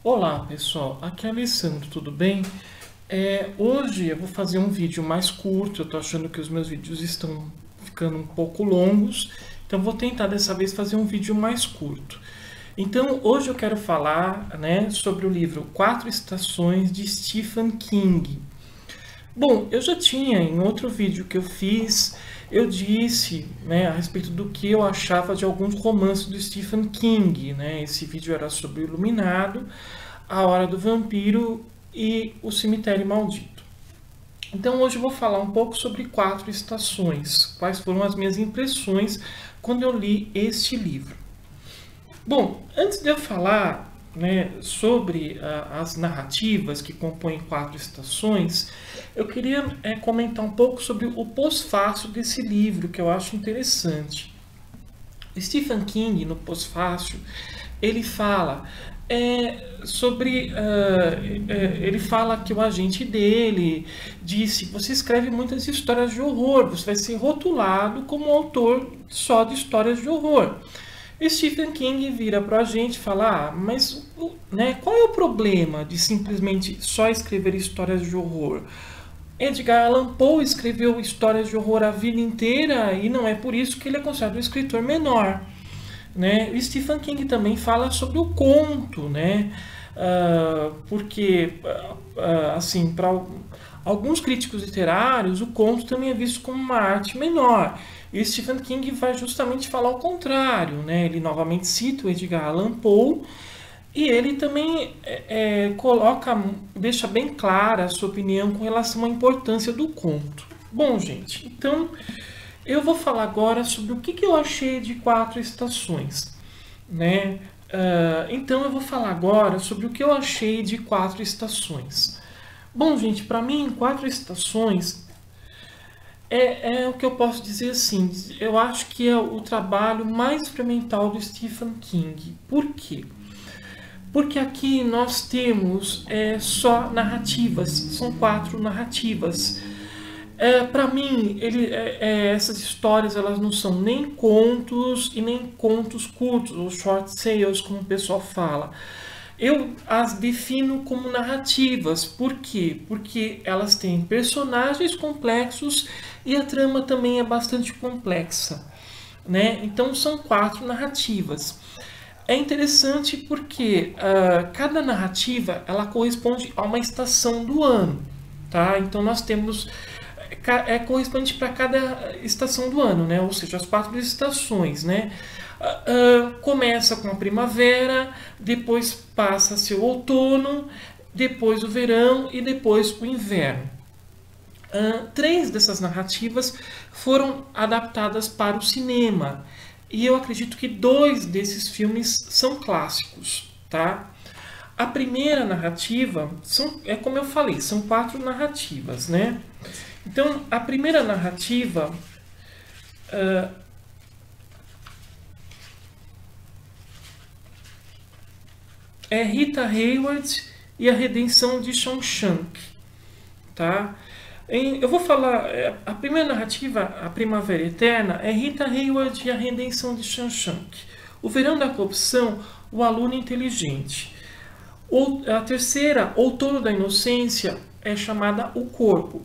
Olá pessoal, aqui é Alessandro, tudo bem? Hoje eu vou fazer um vídeo mais curto, eu tô achando que os meus vídeos estão ficando um pouco longos, então vou tentar dessa vez fazer um vídeo mais curto. Então hoje eu quero falar, sobre o livro Quatro Estações de Stephen King. Bom, eu já tinha em outro vídeo que eu fiz, eu disse, a respeito do que eu achava de alguns romances do Stephen King, Esse vídeo era sobre o Iluminado, A Hora do Vampiro e O Cemitério Maldito. Então hoje eu vou falar um pouco sobre Quatro Estações, quais foram as minhas impressões quando eu li este livro. Bom, antes de eu falar sobre as narrativas que compõem Quatro Estações, eu queria comentar um pouco sobre o pós-fácio desse livro, que eu acho interessante. Stephen King, no pós-fácio, ele fala ele fala que o agente dele disse: você escreve muitas histórias de horror, você vai ser rotulado como autor só de histórias de horror. Stephen King vira para a gente e fala: mas qual é o problema de simplesmente só escrever histórias de horror? Edgar Allan Poe escreveu histórias de horror a vida inteira e não é por isso que ele é considerado um escritor menor. O Stephen King também fala sobre o conto, porque, assim, para alguns críticos literários, o conto também é visto como uma arte menor. E Stephen King vai justamente falar o contrário, Ele novamente cita o Edgar Allan Poe e ele também deixa bem clara a sua opinião com relação à importância do conto. Bom, gente, então eu vou falar agora sobre o que eu achei de Quatro Estações, então eu vou falar agora sobre o que eu achei de Quatro Estações. Bom, gente, para mim, Quatro Estações é o que eu posso dizer assim, eu acho que é o trabalho mais experimental do Stephen King. Por quê? Porque aqui nós temos só narrativas, são quatro narrativas. Para mim, essas histórias elas não são nem contos e nem contos curtos, ou short tales, como o pessoal fala. Eu as defino como narrativas. Por quê? Porque elas têm personagens complexos e a trama também é bastante complexa. Então são quatro narrativas. É interessante porque cada narrativa ela corresponde a uma estação do ano. Tá? Então nós temos... correspondente para cada estação do ano, ou seja, as quatro estações. Começa com a primavera, depois passa-se o outono, depois o verão e depois o inverno. Três dessas narrativas foram adaptadas para o cinema e eu acredito que dois desses filmes são clássicos, tá? A primeira narrativa como eu falei, são quatro narrativas, Então, a primeira narrativa é Rita Hayworth e a Redenção de Shawshank, tá? Eu vou falar, a primeira narrativa, A Primavera Eterna, é Rita Hayworth e a Redenção de Shawshank. O Verão da Corrupção, O Aluno Inteligente. A terceira, Outono da Inocência, é chamada O Corpo.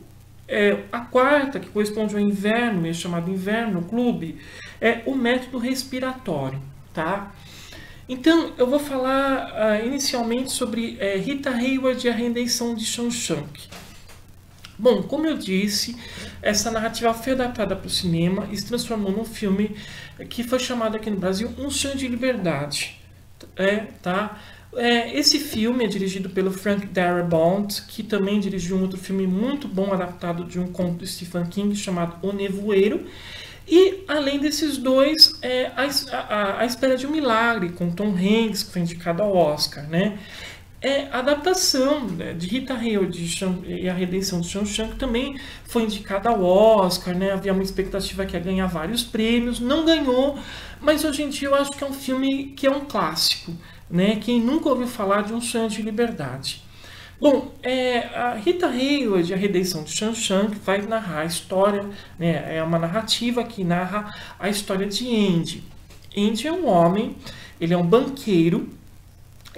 A quarta, que corresponde ao inverno, é chamada Inverno Clube, é O Método Respiratório, tá? Então, eu vou falar inicialmente sobre Rita Hayworth e a Redenção de Shawshank. Bom, como eu disse, essa narrativa foi adaptada para o cinema e se transformou num filme que foi chamado aqui no Brasil Um Sonho de Liberdade. Esse filme é dirigido pelo Frank Darabont, que também dirigiu um outro filme muito bom adaptado de um conto do Stephen King chamado O Nevoeiro. E, além desses dois, A Espera de um Milagre, com Tom Hanks, que foi indicado ao Oscar. A adaptação de Rita Hayworth e a Redenção de Shawshank também foi indicada ao Oscar. Havia uma expectativa que ia ganhar vários prêmios, não ganhou, mas hoje em dia eu acho que é um filme que é um clássico. Quem nunca ouviu falar de Um Sonho de Liberdade? Bom, a Rita Hayworth e a Redenção de Shawshank vai narrar a história, é uma narrativa que narra a história de Andy. Andy é um homem, ele é um banqueiro,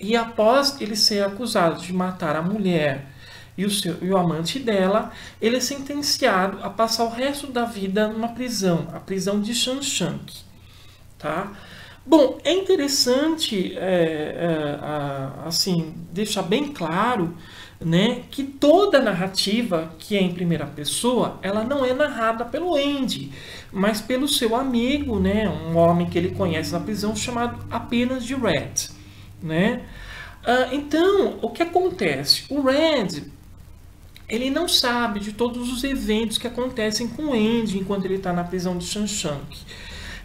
E após ele ser acusado de matar a mulher e o amante dela, ele é sentenciado a passar o resto da vida numa prisão, a prisão de Shanshank, tá? Bom, é interessante assim deixar bem claro, né, que toda a narrativa que é em primeira pessoa, ela não é narrada pelo Andy, mas pelo seu amigo, né, um homem que ele conhece na prisão chamado apenas de Red, né? Então, o que acontece? O Red, ele não sabe de todos os eventos que acontecem com o Andy enquanto ele está na prisão de Shanshank.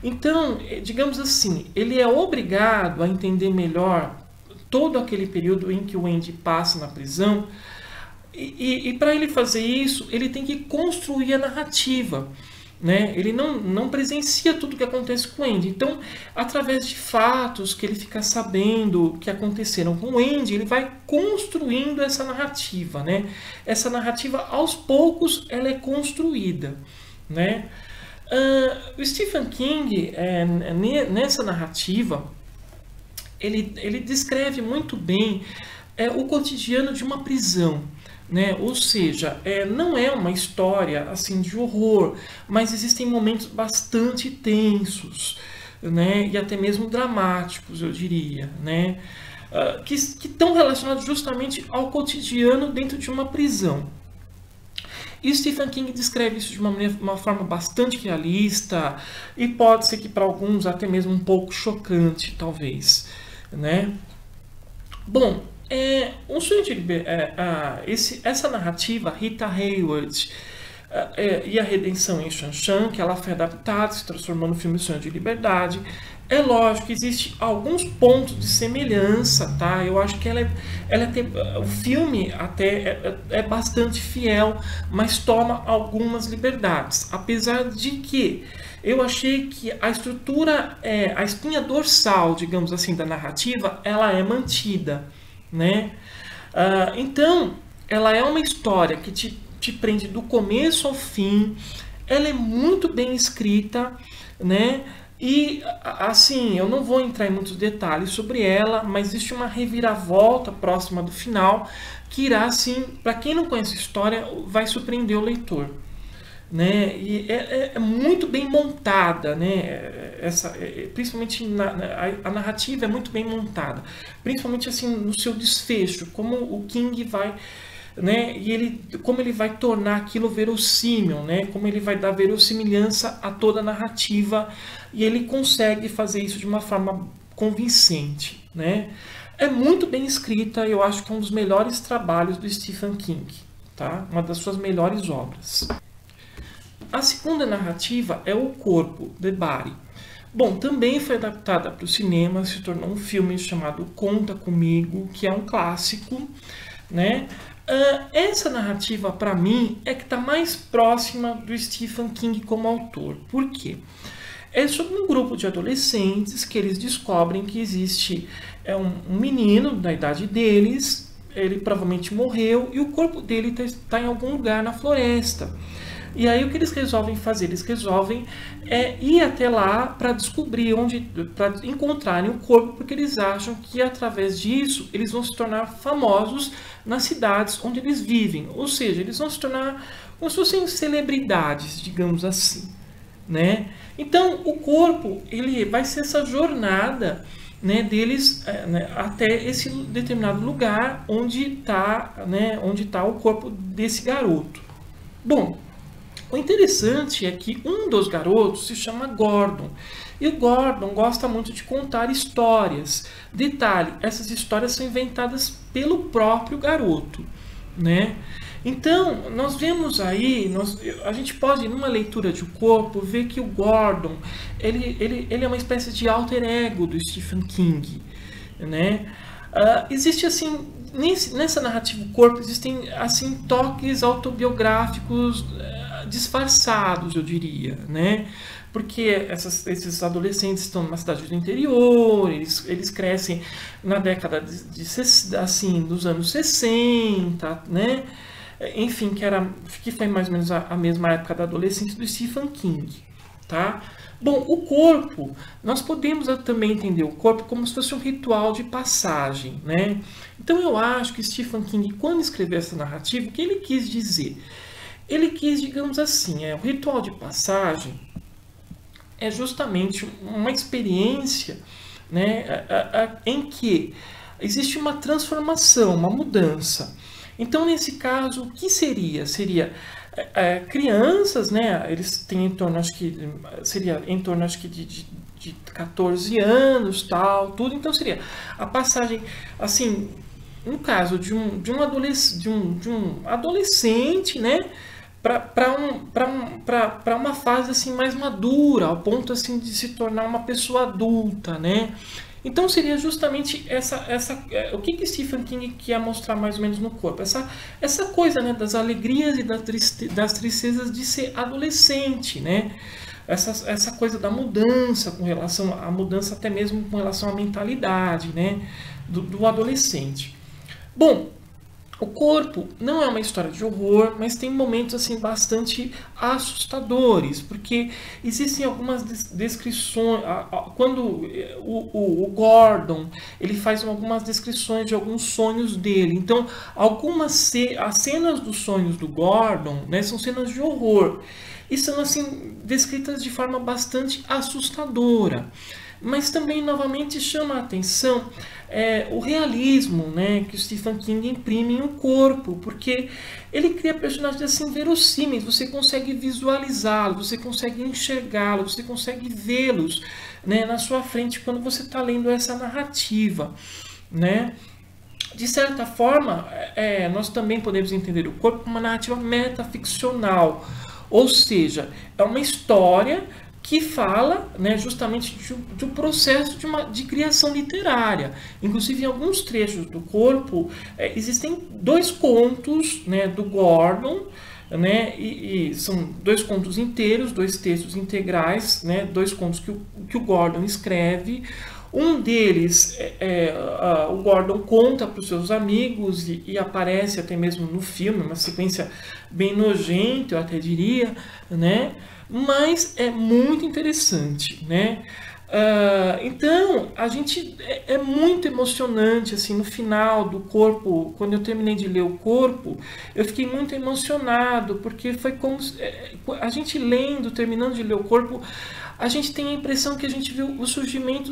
Então, digamos assim, ele é obrigado a entender melhor todo aquele período em que o Andy passa na prisão, e para ele fazer isso, ele tem que construir a narrativa, né? Ele não presencia tudo o que acontece com o Andy. Então, através de fatos que ele fica sabendo que aconteceram com o Andy, ele vai construindo essa narrativa, né? Essa narrativa, aos poucos, ela é construída, né? O Stephen King, nessa narrativa, ele descreve muito bem o cotidiano de uma prisão, né? Ou seja, não é uma história assim de horror, mas existem momentos bastante tensos, né? E até mesmo dramáticos, eu diria, né? Que estão relacionados justamente ao cotidiano dentro de uma prisão. E Stephen King descreve isso de uma forma bastante realista, e pode ser que para alguns até mesmo um pouco chocante, talvez, né? Bom, um sonho de essa narrativa, Rita Hayworth e a Redenção em Shanshank, ela foi adaptada, se transformou no filme Sonho de Liberdade. É lógico que existe alguns pontos de semelhança, tá? Eu acho que o filme até é bastante fiel, mas toma algumas liberdades. Apesar de que eu achei que a estrutura, a espinha dorsal, digamos assim, da narrativa, ela é mantida, né? Então, ela é uma história que te prende do começo ao fim, ela é muito bem escrita, né? E, assim, eu não vou entrar em muitos detalhes sobre ela, mas existe uma reviravolta próxima do final que irá, assim, para quem não conhece a história, vai surpreender o leitor, né? E é muito bem montada, né? Principalmente a narrativa é muito bem montada, principalmente assim no seu desfecho, como o King vai, né? E como ele vai tornar aquilo verossímil, né? Como ele vai dar verossimilhança a toda a narrativa, e ele consegue fazer isso de uma forma convincente, né? É muito bem escrita, eu acho que é um dos melhores trabalhos do Stephen King, tá? Uma das suas melhores obras. A segunda narrativa é O Corpo, The Body. Bom, também foi adaptada para o cinema, se tornou um filme chamado Conta Comigo, que é um clássico, né? Essa narrativa, para mim, é que está mais próxima do Stephen King como autor. Por quê? É sobre um grupo de adolescentes que eles descobrem que existe um menino da idade deles, ele provavelmente morreu e o corpo dele está em algum lugar na floresta. E aí o que eles resolvem fazer? Eles resolvem ir até lá para descobrir para encontrarem o corpo, porque eles acham que através disso eles vão se tornar famosos nas cidades onde eles vivem. Ou seja, eles vão se tornar como se fossem celebridades, digamos assim, né? Então o corpo, ele vai ser essa jornada, né, deles até esse determinado lugar onde está, né, o corpo desse garoto. Bom, o interessante é que um dos garotos se chama Gordon. E o Gordon gosta muito de contar histórias. Detalhe, essas histórias são inventadas pelo próprio garoto, né? Então, nós vemos aí, a gente pode, numa leitura de O Corpo, ver que o Gordon, ele é uma espécie de alter ego do Stephen King, né? Existe assim, nessa narrativa O Corpo, existem assim toques autobiográficos disfarçados, eu diria, né? Porque esses adolescentes estão numa cidade do interior, eles crescem na década assim, dos anos 60, né? Enfim, que foi mais ou menos a mesma época da adolescência do Stephen King, tá? Bom, o corpo, nós podemos também entender o corpo como se fosse um ritual de passagem, né? Então eu acho que Stephen King, quando escreveu essa narrativa, o que ele quis dizer? Ele quis, digamos assim, o ritual de passagem é justamente uma experiência, né, em que existe uma transformação, uma mudança. Então, nesse caso, o que seria? Seria crianças, né? Eles têm em torno, acho que seria em torno, acho que de 14 anos, tal, tudo. Então seria a passagem, assim, no caso de um adolescente, né? Para uma fase assim mais madura, ao ponto assim de se tornar uma pessoa adulta, né? Então seria justamente o que Stephen King quer mostrar mais ou menos no corpo, essa coisa, né, das alegrias e das tristezas de ser adolescente, né? Essa coisa da mudança com relação à mudança, até mesmo com relação à mentalidade, né, do adolescente. Bom, o corpo não é uma história de horror, mas tem momentos assim bastante assustadores, porque existem algumas descrições. Quando o Gordon ele faz algumas descrições de alguns sonhos dele, então as cenas dos sonhos do Gordon, né, são cenas de horror e são assim descritas de forma bastante assustadora. Mas também novamente chama a atenção o realismo, né, que o Stephen King imprime em um corpo, porque ele cria personagens assim verossímeis, você consegue visualizá-los, você consegue enxergá-los, você consegue vê-los, né, na sua frente quando você está lendo essa narrativa, né? De certa forma, nós também podemos entender o corpo como uma narrativa metaficcional, ou seja, é uma história que fala, né, justamente de um processo de criação literária. Inclusive, em alguns trechos do corpo, existem 2 contos, né, do Gordon, né, e são 2 contos inteiros, 2 textos integrais, né, 2 contos que o Gordon escreve. Um deles, o Gordon conta para os seus amigos e aparece até mesmo no filme, uma sequência bem nojenta, eu até diria, né? Mas é muito interessante, né? Então, a gente é muito emocionante, assim, no final do corpo, quando eu terminei de ler o corpo, eu fiquei muito emocionado, porque foi como a gente lendo, terminando de ler o corpo, a gente tem a impressão que a gente viu o surgimento,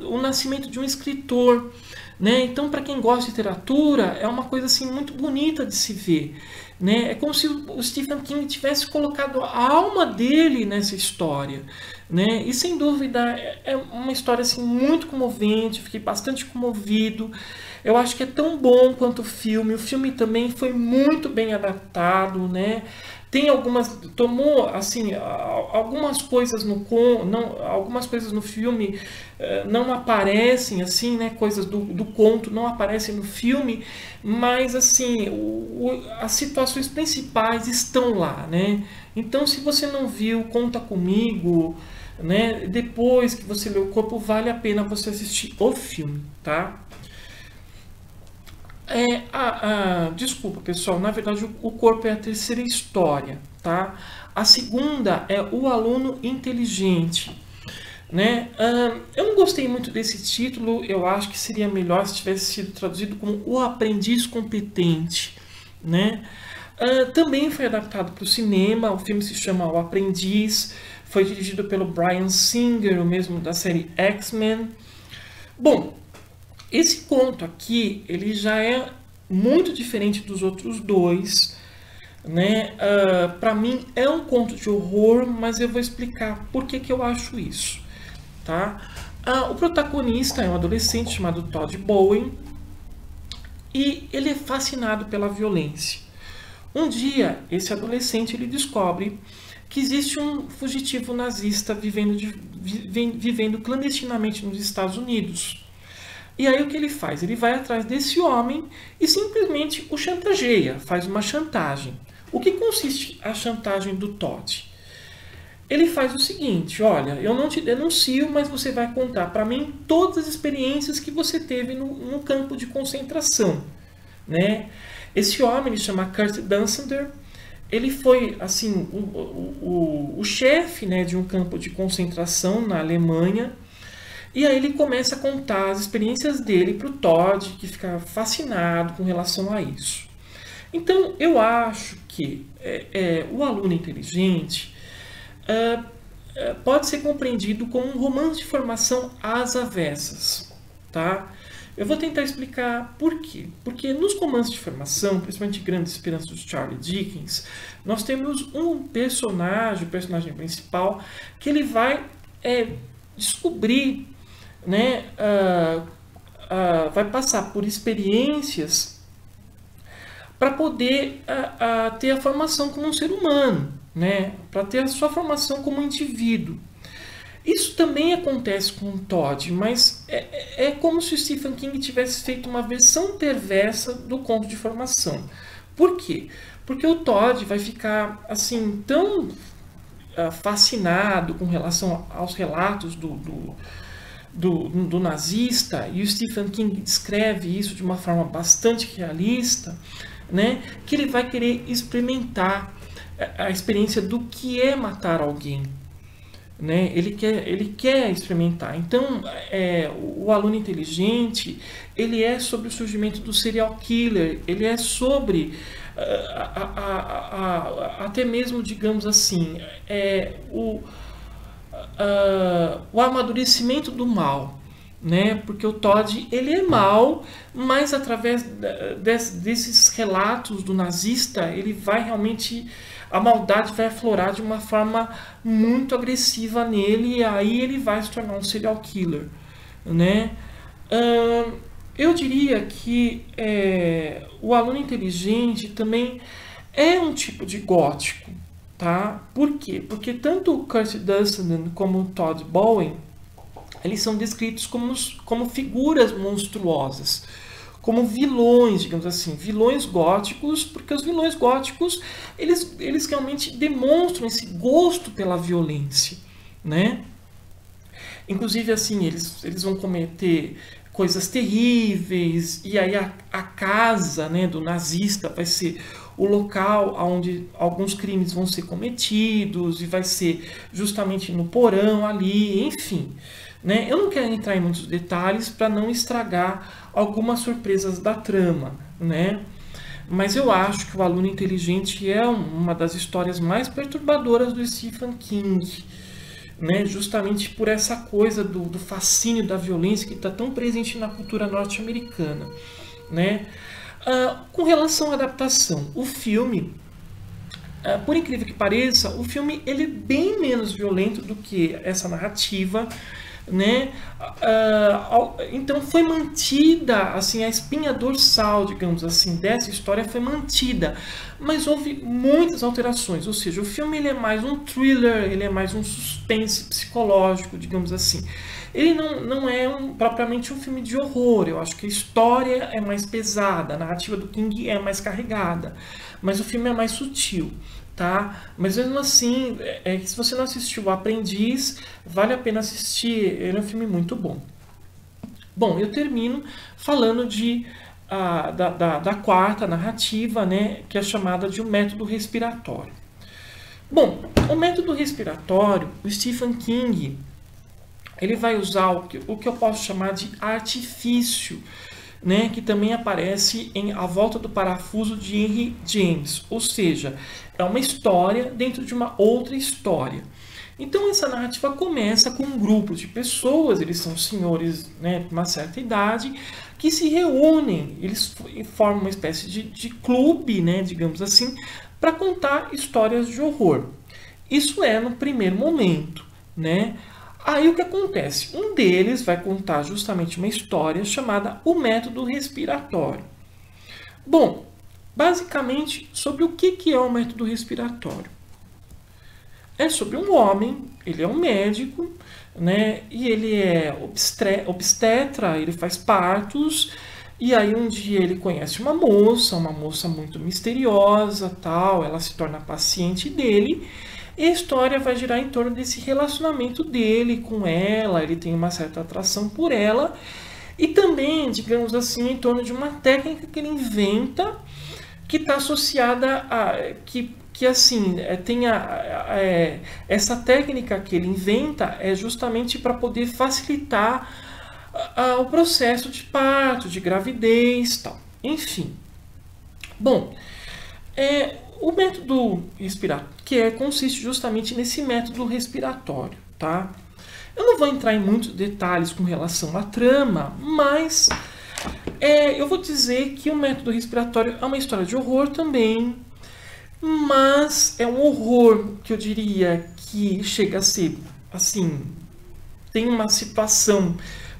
o nascimento de um escritor, né? Então, para quem gosta de literatura, é uma coisa assim muito bonita de se ver, né? É como se o Stephen King tivesse colocado a alma dele nessa história, né? E sem dúvida é uma história assim muito comovente. Fiquei bastante comovido. Eu acho que é tão bom quanto o filme. O filme também foi muito bem adaptado, né? Tem tomou assim algumas coisas algumas coisas no filme não aparecem, assim, né? Coisas do conto não aparecem no filme, mas assim as situações principais estão lá, né? Então, se você não viu, conta comigo, né? Depois que você lê o corpo, vale a pena você assistir o filme, tá? Desculpa, pessoal, na verdade o corpo é a terceira história, tá? A segunda é O Aluno Inteligente, né? Eu não gostei muito desse título, eu acho que seria melhor se tivesse sido traduzido como O Aprendiz Competente, né? Também foi adaptado para o cinema, o filme se chama O Aprendiz, foi dirigido pelo Bryan Singer, o mesmo da série X-Men. Bom, esse conto aqui, ele já é muito diferente dos outros 2, né? Para mim é um conto de horror, mas eu vou explicar por que eu acho isso, tá? O protagonista é um adolescente chamado Todd Bowen e ele é fascinado pela violência. Um dia, esse adolescente ele descobre que existe um fugitivo nazista vivendo clandestinamente nos Estados Unidos. E aí o que ele faz? Ele vai atrás desse homem e simplesmente o chantageia, faz uma chantagem. O que consiste a chantagem do Todd? Ele faz o seguinte: olha, eu não te denuncio, mas você vai contar para mim todas as experiências que você teve no campo de concentração, né? Esse homem ele chama Kurt Dunsender ele foi assim o chefe, né, de um campo de concentração na Alemanha. E aí ele começa a contar as experiências dele para o Todd, que fica fascinado com relação a isso. Então, eu acho que o aluno inteligente pode ser compreendido como um romance de formação às avessas, tá? Eu vou tentar explicar por quê. Porque nos romances de formação, principalmente Grande Esperança do Charles Dickens, nós temos um personagem, o personagem principal, que ele vai descobrir, né, vai passar por experiências para poder ter a formação como um ser humano, né, para ter a sua formação como indivíduo. Isso também acontece com o Todd, mas é como se o Stephen King tivesse feito uma versão perversa do conto de formação. Por quê? Porque o Todd vai ficar assim tão fascinado com relação aos relatos do nazista, e o Stephen King descreve isso de uma forma bastante realista, né, que ele vai querer experimentar a experiência do que é matar alguém. Né? Ele quer experimentar. Então, o aluno inteligente, ele é sobre o surgimento do serial killer, ele é sobre até mesmo, digamos assim, o amadurecimento do mal, né? Porque o Todd, ele é mau, mas através desses relatos do nazista, ele vai realmente, a maldade vai aflorar de uma forma muito agressiva nele, e aí ele vai se tornar um serial killer, né? Eu diria que o aluno inteligente também é um tipo de gótico, tá? Por quê? Porque tanto o Kurt Dunstan como o Todd Bowen, eles são descritos como figuras monstruosas, como vilões, digamos assim, vilões góticos, porque os vilões góticos, eles realmente demonstram esse gosto pela violência, né? Inclusive, assim, eles vão cometer coisas terríveis, e aí a casa, né, do nazista vai ser o local onde alguns crimes vão ser cometidos, e vai ser justamente no porão ali, enfim. Né? Eu não quero entrar em muitos detalhes para não estragar algumas surpresas da trama, né? Mas eu acho que o aluno inteligente é uma das histórias mais perturbadoras do Stephen King, né? Justamente por essa coisa do fascínio da violência que está tão presente na cultura norte-americana, né? Com relação à adaptação, o filme, por incrível que pareça, o filme ele é bem menos violento do que essa narrativa, né? Então foi mantida assim, a espinha dorsal, digamos assim, dessa história foi mantida, mas houve muitas alterações. Ou seja, o filme ele é mais um thriller, ele é mais um suspense psicológico, digamos assim. Ele não é propriamente um filme de horror. Eu acho que a história é mais pesada, a narrativa do King é mais carregada, mas o filme é mais sutil. Tá? Mas mesmo assim, se você não assistiu O Aprendiz, vale a pena assistir, ele é um filme muito bom. Bom, eu termino falando da quarta narrativa, né, que é chamada de O Método Respiratório. Bom, o método respiratório, o Stephen King, ele vai usar o que eu posso chamar de artifício, né, que também aparece em A Volta do Parafuso de Henry James, ou seja, é uma história dentro de uma outra história. Então essa narrativa começa com um grupo de pessoas, eles são senhores, né, de uma certa idade, que se reúnem, eles formam uma espécie de clube, né, digamos assim, para contar histórias de horror. Isso é no primeiro momento, né? Aí o que acontece? Um deles vai contar justamente uma história chamada O Método Respiratório. Bom, basicamente, sobre o que é o método respiratório? É sobre um homem, ele é um médico, né? E ele é obstetra, ele faz partos, e aí um dia ele conhece uma moça muito misteriosa, tal, ela se torna paciente dele, e a história vai girar em torno desse relacionamento dele com ela, ele tem uma certa atração por ela, e também, digamos assim, em torno de uma técnica que ele inventa, que está associada a... que que assim, essa técnica que ele inventa é justamente para poder facilitar o processo de parto, de gravidez, tal. Enfim. Bom, o método respiratório, consiste justamente nesse método respiratório, tá? Eu não vou entrar em muitos detalhes com relação à trama, mas eu vou dizer que o método respiratório é uma história de horror também, mas é um horror que eu diria que chega a ser, assim, tem uma situação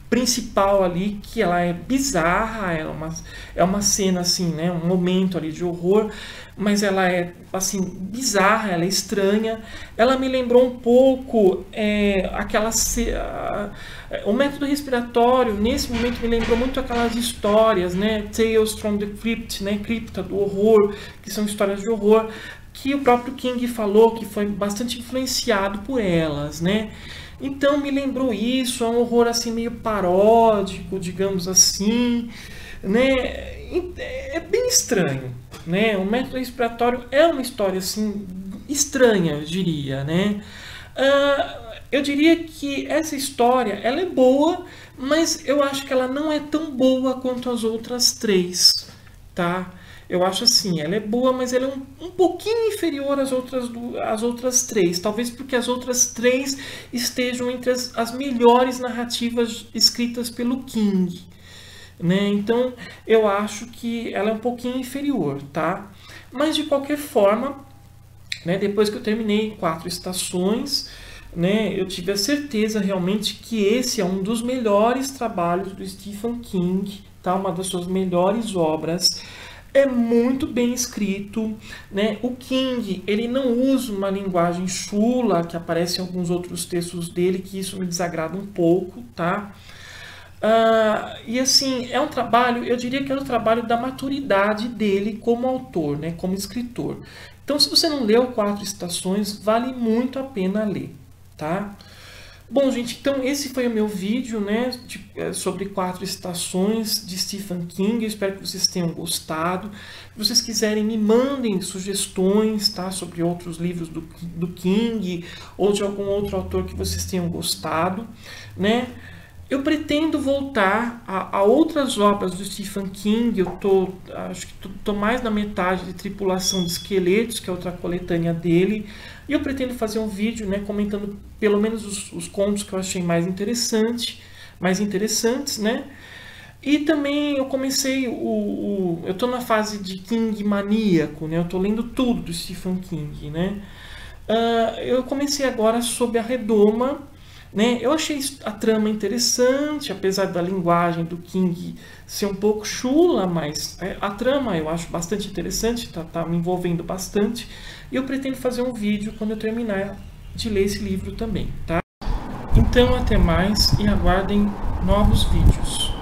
principal ali que ela é bizarra, é uma cena assim, né, um momento ali de horror, mas ela é assim bizarra, ela é estranha. Ela me lembrou um pouco o método respiratório. Nesse momento me lembrou muito aquelas histórias, né, Tales from the Crypt, né, cripta do horror, que são histórias de horror que o próprio King falou que foi bastante influenciado por elas, né? Então me lembrou isso, é um horror assim meio paródico, digamos assim, né? É bem estranho, né? O método respiratório é uma história assim estranha, eu diria, né? Eu diria que essa história ela é boa, mas eu acho que ela não é tão boa quanto as outras três, tá? Eu acho assim, ela é boa, mas ela é um pouquinho inferior às outras três. Talvez porque as outras três estejam entre as melhores narrativas escritas pelo King, né? Então, eu acho que ela é um pouquinho inferior, tá? Mas, de qualquer forma, né, depois que eu terminei 4 estações, né, eu tive a certeza realmente que esse é um dos melhores trabalhos do Stephen King, tá? Uma das suas melhores obras. É muito bem escrito, né? O King, ele não usa uma linguagem chula que aparece em alguns outros textos dele, que isso me desagrada um pouco, tá? E assim, é um trabalho, eu diria que é um trabalho da maturidade dele como autor, né? Como escritor. Então, se você não leu 4 estações, vale muito a pena ler, tá? Bom, gente, então esse foi o meu vídeo, né, sobre 4 estações de Stephen King. Eu espero que vocês tenham gostado. Se vocês quiserem, me mandem sugestões, tá, sobre outros livros do King ou de algum outro autor que vocês tenham gostado, né? Eu pretendo voltar a outras obras do Stephen King. Acho que estou mais na metade de Tripulação de Esqueletos, que é outra coletânea dele. E eu pretendo fazer um vídeo, né, comentando pelo menos os contos que eu achei mais interessantes, né? E também eu comecei eu estou na fase de King maníaco, né? Eu estou lendo tudo do Stephen King, né? Eu comecei agora sobre A Redoma, né? Eu achei a trama interessante, apesar da linguagem do King ser um pouco chula, mas a trama eu acho bastante interessante, tá me envolvendo bastante. E eu pretendo fazer um vídeo quando eu terminar de ler esse livro também, tá? Então, até mais e aguardem novos vídeos.